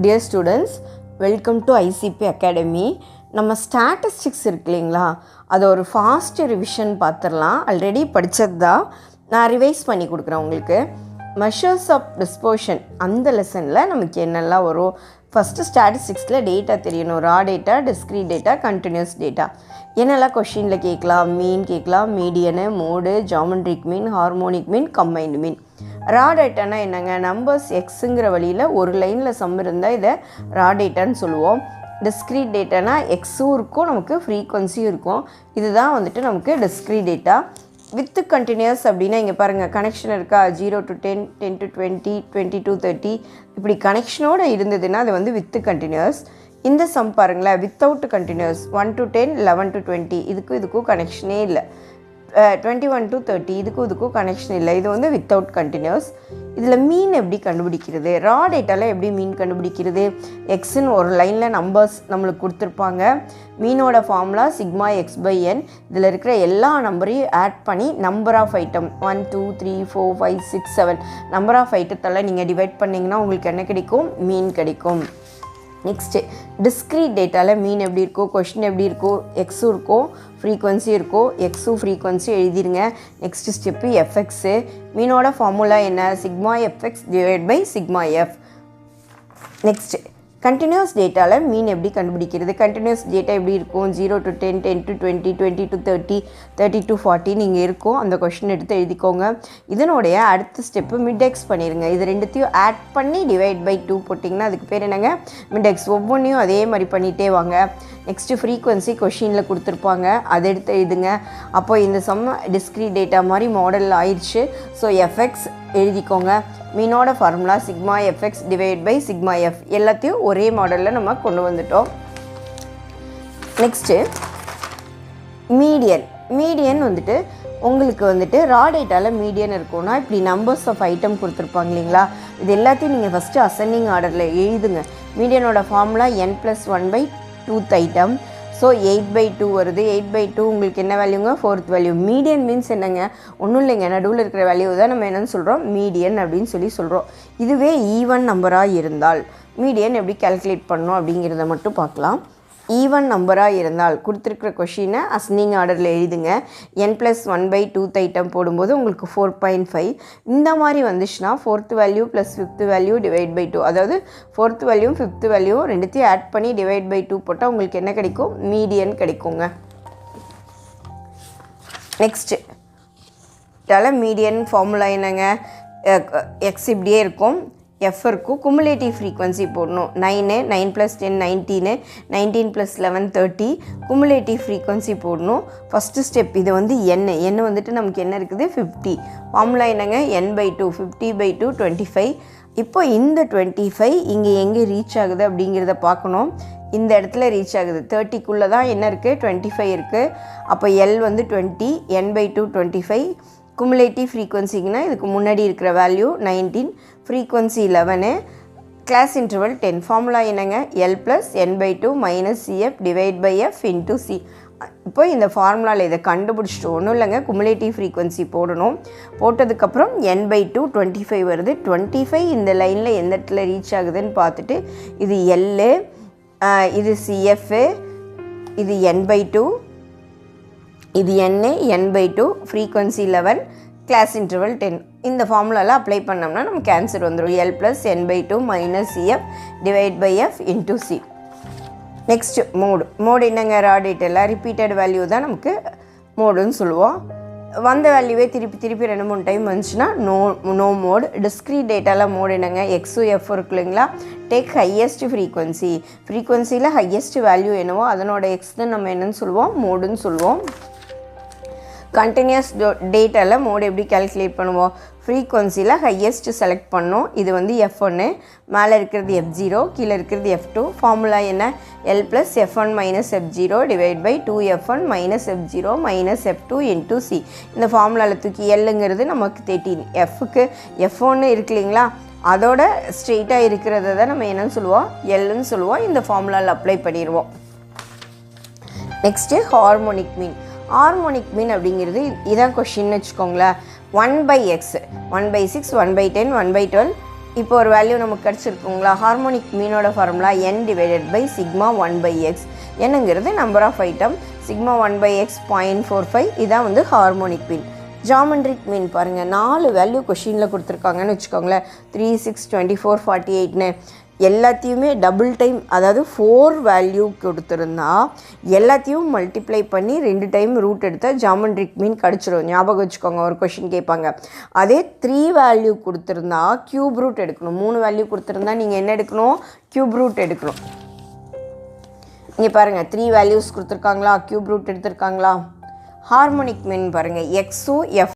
Dear students, welcome to icpacademy. நம்ம statistics இருக்கு இல்லைங்களா, அதை ஒரு ஃபாஸ்ட் ரிவிஷன் பார்த்துடலாம். ஆல்ரெடி படித்தது தான், நான் ரிவைஸ் பண்ணி கொடுக்குறேன் உங்களுக்கு. மெஷர்ஸ் ஆஃப் டிஸ்போஷன் அந்த லெசனில் நமக்கு என்னெல்லாம் வரும். ஃபஸ்ட்டு ஸ்டாட்டிஸ்டிக்ஸில் டேட்டா தெரியணும். Raw data, discrete data, continuous data. என்னெல்லாம் கொஷினில் கேட்கலாம். மீன் கேட்கலாம், median, mode, geometric mean, harmonic mean, combined mean. Raw டேட்டானா என்னங்க, நம்பர்ஸ் எக்ஸுங்கிற வழியில் ஒரு லைனில் சம் இருந்தால் இதை ரா டேட்டான்னு சொல்லுவோம். டிஸ்க்ரீட் டேட்டானா எக்ஸும் இருக்கும், நமக்கு ஃப்ரீக்வன்சியும் இருக்கும். இதுதான் வந்துட்டு நமக்கு டிஸ்க்ரீட் டேட்டா. வித்து கண்டினியூஸ் அப்படின்னா இங்கே பாருங்கள், கனெக்ஷன் இருக்கா, 0 to 10, 10 to 20, 20 to 30 இப்படி கனெக்ஷனோடு இருந்ததுன்னா அது வந்து வித்து கண்டினியூஸ். இந்த சம் பாருங்களேன், வித்தவுட் கண்டினியூஸ் 1 to 10, 11 to 20 இதுக்கும் கனெக்ஷனே இல்லை. 21 to 30 இதுக்கும் கனெக்ஷன் இல்லை. இது வந்து வித்தவுட் கண்டினியூஸ். இதில் மீன் எப்படி கண்டுபிடிக்கிறது, ரா டேட்டாவில் எப்படி மீன் கண்டுபிடிக்கிறது. எக்ஸுன்னு ஒரு லைனில் நம்பர்ஸ் நம்மளுக்கு கொடுத்துருப்பாங்க. மீனோட formula sigma x by n. இதில் இருக்கிற எல்லா நம்பரையும் ஆட் பண்ணி number of item 1 2 3 4 5 6 7 number of ஐட்டத்தெல்லாம் நீங்கள் டிவைட் பண்ணிங்கன்னா உங்களுக்கு என்ன கிடைக்கும், மீன் கிடைக்கும். நெக்ஸ்ட்டு டிஸ்க்ரீட் டேட்டாவில் மீன் எப்படி இருக்கும், கொஷின் எப்படி இருக்கும், எக்ஸும் இருக்கும், ஃப்ரீக்வன்சி இருக்கும். எக்ஸும் ஃப்ரீக்வன்சி எழுதிடுங்க. Next step fx. மீனோட ஃபார்முலா என்ன, sigma FX divide by sigma f. Next continuous டேட்டாவில் மீன் எப்படி கண்டுபிடிக்கிறது. கண்டினியூஸ் டேட்டா எப்படி இருக்கும், 0 to 10, 10 to 20, 20 to 30, 30 to 40 நீங்கள் இருக்கும். அந்த கொஷின் எடுத்து எழுதிக்கோங்க. இதனுடைய அடுத்த ஸ்டெப்பு மிட்எக்ஸ் பண்ணிடுங்க. இது ரெண்டுத்தையும் ஆட் பண்ணி டிவைட் பை 2 போட்டிங்கன்னா அதுக்கு பேர் என்னங்க, மிட்எக்ஸ். ஒவ்வொன்றையும் அதே மாதிரி பண்ணிகிட்டே வாங்க. நெக்ஸ்ட்டு ஃப்ரீக்வன்சி கொஷினில் கொடுத்துருப்பாங்க, அதை எடுத்து எழுதுங்க. அப்போ இந்த சம் டிஸ்க்ரீட் டேட்டா மாதிரி மாடலில் ஆயிடுச்சு. ஸோ எஃப்எக்ஸ் எழுதிக்கோங்க. மீனோட formula sigma FX divide by sigma F. எல்லாத்தையும் ஒரே மாடலில் நம்ம கொண்டு வந்துட்டோம். நெக்ஸ்ட்டு மீடியன் வந்துட்டு உங்களுக்கு வந்துட்டு ரா டேட்டாவில் மீடியன் இருக்கும்னா இப்படி நம்பர்ஸ் ஆஃப் ஐட்டம் கொடுத்துருப்பாங்க இல்லைங்களா, இது எல்லாத்தையும் நீங்கள் ஃபஸ்ட்டு அசெண்டிங் ஆர்டரில் எழுதுங்க. மீடியனோட ஃபார்முலா n+1/2th ஐட்டம். ஸோ 8/2 வருது. 8/2 உங்களுக்கு என்ன வேல்யூங்க, 4th வேல்யூ. மீடியன் மீன்ஸ் என்னங்க, ஒன்றும் இல்லைங்க, நடுவில் இருக்கிற வேல்யூ தான் நம்ம என்னென்னு சொல்கிறோம், மீடியன் அப்படின்னு சொல்கிறோம். இதுவே ஈவன் நம்பராக இருந்தால் மீடியன் எப்படி கால்குலேட் பண்ணணும் அப்படிங்கிறத மட்டும் பார்க்கலாம். ஈவன் நம்பராக இருந்தால் கொடுத்துருக்குற கொஷினை அசெண்டிங் ஆர்டரில் எழுதுங்க. n+1/2th ஐட்டம் போடும்போது உங்களுக்கு 4.5. இந்த மாதிரி வந்துச்சுன்னா 4th value plus 5th value divide by 2, அதாவது 4th வேல்யூவும் 5th வேல்யூவும் ரெண்டுத்தையும் ஆட் பண்ணி டிவைட் பை 2 போட்டால் உங்களுக்கு என்ன கிடைக்கும், மீடியன் கிடைக்குங்க. நெக்ஸ்ட்டு மீடியன் ஃபார்முலா என்னங்க, எக்ஸ் இப்படியே இருக்கும், எஃப் இருக்கும், குமுலேட்டிவ் ஃப்ரீக்வன்சி போடணும். 9 + 10 19, 19 + 11 30 குமுலேட்டிவ் ஃப்ரீக்வன்சி போடணும். ஃபஸ்ட்டு ஸ்டெப் இது வந்து என் வந்துட்டு நமக்கு என்ன இருக்குது, 50. ஃபார்முலா என்னங்க, n/2, 50/2 25. இப்போ இந்த 25 இங்கே எங்கே ரீச் ஆகுது அப்படிங்கிறத பார்க்கணும். இந்த இடத்துல ரீச் ஆகுது, 30க்குள்ளே தான் என்ன இருக்குது, 25 இருக்குது. அப்போ எல் வந்து 20, n/2 25. குமுலேட்டிவ் ஃப்ரீக்வன்சிங்கன்னா இதுக்கு முன்னாடி இருக்கிற value 19, frequency 11, class interval 10. Formula என்னங்க, L + n/2 - CF divide by F into C. இப்போ இந்த ஃபார்முலாவில் இதை கண்டுபிடிச்சிட்டு ஒன்றும் இல்லைங்க, குமுலேட்டிவ் ஃப்ரீக்வன்சி போடணும். போட்டதுக்கப்புறம் n/2 25 வருது. 25 இந்த லைனில் எந்த இடத்துல ரீச் ஆகுதுன்னு பார்த்துட்டு இது L, இது CF, இது n/2, இது n/2, ஃப்ரீக்வன்சி 11, கிளாஸ் இன்டர்வல் 10. இந்த ஃபார்முலாவில் அப்ளை பண்ணோம்னா நமக்கு ஆன்சர் வந்துடும். L + n/2 - CF divide by F into C. Next mode என்னங்க, ரா டேட்டாவில் ரிப்பீட்டட் வேல்யூ தான் நமக்கு மோடுன்னு சொல்லுவோம். வந்த வேல்யூவே திருப்பி 2-3 டைம் வந்துச்சுன்னா நோ மோடு. டிஸ்க்ரீட் டேட்டாவில் மோடு என்னங்க, எக்ஸு எஃப் இருக்கு இல்லைங்களா, டேக் ஹையஸ்ட் ஃப்ரீக்வன்சியில் ஹையஸ்ட் வேல்யூ என்னவோ அதனோட எக்ஸ் தான் நம்ம என்னன்னு சொல்லுவோம், மோடுன்னு சொல்லுவோம். கண்டினியூஸ் டேட்டாவில் மோடு எப்படி கால்குலேட் பண்ணுவோம், ஃப்ரீக்வன்சியில் ஹையஸ்ட் செலக்ட் பண்ணோம். இது வந்து F1, மேலே இருக்கிறது F0, கீழே இருக்கிறது F2. ஃபார்முலா என்ன, L + F1 - F0 divide by 2F1 - F0 - F2 into C. இந்த ஃபார்முலாவில் தூக்கி Lங்கிறது நமக்கு 13, Fக்கு F1 இருக்கு இல்லைங்களா, அதோட ஸ்ட்ரெயிட்டாக இருக்கிறத தான் நம்ம என்னன்னு சொல்லுவோம், Lன்னு சொல்லுவோம். இந்த ஃபார்முலாவில் அப்ளை பண்ணிடுவோம். நெக்ஸ்ட்டு ஹார்மோனிக் மீன் அப்படிங்கிறது இதான் கொஷின்னு வச்சுக்கோங்களேன். 1/x 1/6 1/10 1/12 இப்போ ஒரு வேல்யூ நமக்கு கிடச்சிருக்குங்களா. ஹார்மோனிக் மீனோட formula n divided by sigma 1/x. என்னங்கிறது number of item, sigma 1/x 0.45. இதான் வந்து ஹார்மோனிக் மீன். ஜாமெண்ட்ரிக் மீன் பாருங்கள், 4 வேல்யூ கொஷினில் கொடுத்துருக்காங்கன்னு வச்சுக்கோங்களேன். 3, 6, 24, 48ன்னு எல்லாத்தையுமே டபுள் டைம், அதாவது 4 வேல்யூ கொடுத்துருந்தா எல்லாத்தையும் மல்டிப்ளை பண்ணி 2 டைம் ரூட் எடுத்தால் ஜாமெண்ட்ரிக் மீன் கிடச்சிரும். ஞாபகம் வச்சுக்கோங்க, ஒரு கொஷின் கேட்பாங்க. அதே 3 வேல்யூ கொடுத்துருந்தா க்யூப் ரூட் எடுக்கணும். 3 வேல்யூ கொடுத்துருந்தா நீங்கள் என்ன எடுக்கணும்? க்யூப் ரூட் எடுக்கணும். இங்கே பாருங்கள், 3 வேல்யூஸ் கொடுத்துருக்காங்களா, க்யூப் ரூட் எடுத்திருக்காங்களா. ஹார்மோனிக் மீன் பாருங்கள், எக்ஸும் எஃப்